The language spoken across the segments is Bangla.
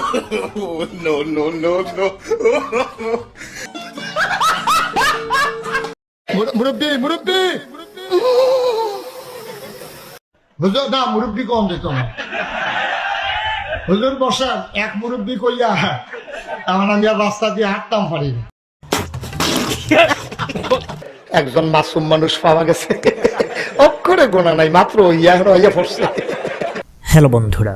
No, no, no, no. মুরব্বী মুরব্বী হুজুর না মুরব্বী কম দিত না হুজুর বসান এক মুরব্বী কইয়া আমার আমি আর রাস্তা দিয়ে হাঁটতাম পারি না। একজন মাসুম মানুষ পাওয়া গেছে, অক্ষরে গোনা নাই, মাত্র ইয়া পড়ছে। হ্যালো বন্ধুরা,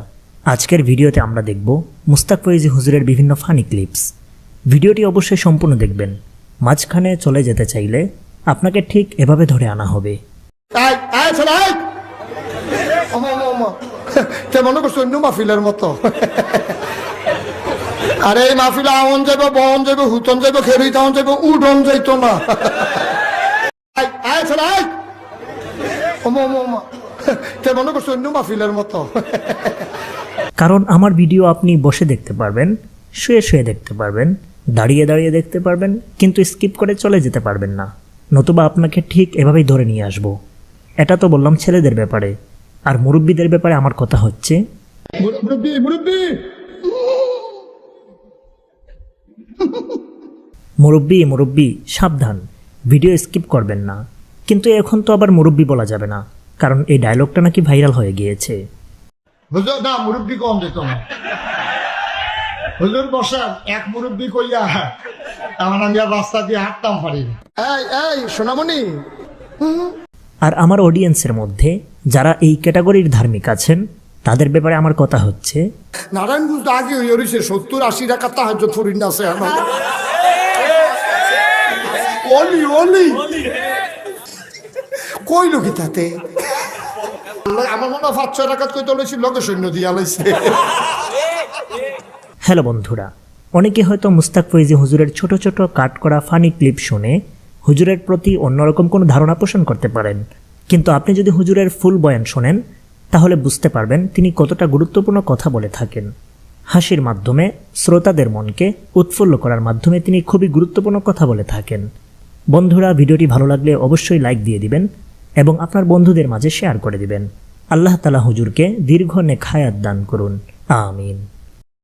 আজকের ভিডিওতে আমরা দেখব মুস্তাক ফৈজি হুজুরের বিভিন্ন ফানি ক্লিপস। ভিডিওটি অবশ্যই সম্পূর্ণ দেখবেন। মাঝখানে চলে যেতে চাইলে আপনাকে ঠিক এভাবে ধরে আনা হবে। মনে করছো অন্য মাহফিলের মতো। আরে এই মাহফিলে আওন যাইব, বহন যাইব, হুতন যাইব, খেরি তাওন যাইব, উডন যাইতো না। মনে করছো অন্য মাহফিলের মতো। কারণ আমার ভিডিও আপনি বসে দেখতে পারবেন, শুয়ে শুয়ে দেখতে পারবেন, দাঁড়িয়ে দাঁড়িয়ে দেখতে পারবেন, কিন্তু স্কিপ করে চলে যেতে পারবেন না। নতুবা আপনাকে ঠিক এভাবেই ধরে নিয়ে আসব। এটা তো বললাম ছেলেদের ব্যাপারে, আর মুরব্বীদের ব্যাপারে আমার কথা হচ্ছে মুরব্বী সাবধান, ভিডিও স্কিপ করবেন না। কিন্তু এখন তো আবার মুরব্বী বলা যাবে না, কারণ এই ডায়লগটা নাকি ভাইরাল হয়ে গিয়েছে। হুজুর না মুরব্বী কম দিত না হুজুর বসান এক মুরব্বী কইয়া আমার আমি আর রাস্তা দিয়ে হাঁটতাম পারি না। এই সোনামণি, আর আমার অডিয়েন্সের মধ্যে যারা এই ক্যাটাগরির ধার্মিক আছেন তাদের ব্যাপারে আমার কথা হচ্ছে নারায়ণগঞ্জ আগে হয়েছে 70-80 টাকা তাহাজ্জুদ ফরিদ আছে এখন। অলি অলি কইল কি তাতে আমার মনে হয় 5-6 টাকা কই তোলেছি, লগে সৈন্য দিয়ে আলাইছে। হ্যালো বন্ধুরা, অনেকে হয়তো মুস্তাক ফৈজি হুজুরের ছোট ছোট কাট করা ফানি ক্লিপ শুনে হুজুরের প্রতি অন্যরকম কোনো ধারণা পোষণ করতে পারেন। কিন্তু আপনি যদি হুজুরের ফুল বয়ান শোনেন তাহলে বুঝতে পারবেন তিনি কতটা গুরুত্বপূর্ণ কথা বলে থাকেন। হাসির মাধ্যমে শ্রোতাদের মনকে উৎফুল্ল করার মাধ্যমে তিনি খুবই গুরুত্বপূর্ণ কথা বলে থাকেন। বন্ধুরা, ভিডিওটি ভালো লাগলে অবশ্যই লাইক দিয়ে দিবেন এবং আপনার বন্ধুদের মাঝে শেয়ার করে দিবেন। আল্লাহ তাআলা হুজুরকে দীর্ঘ নেক হায়াত দান করুন, আমিন।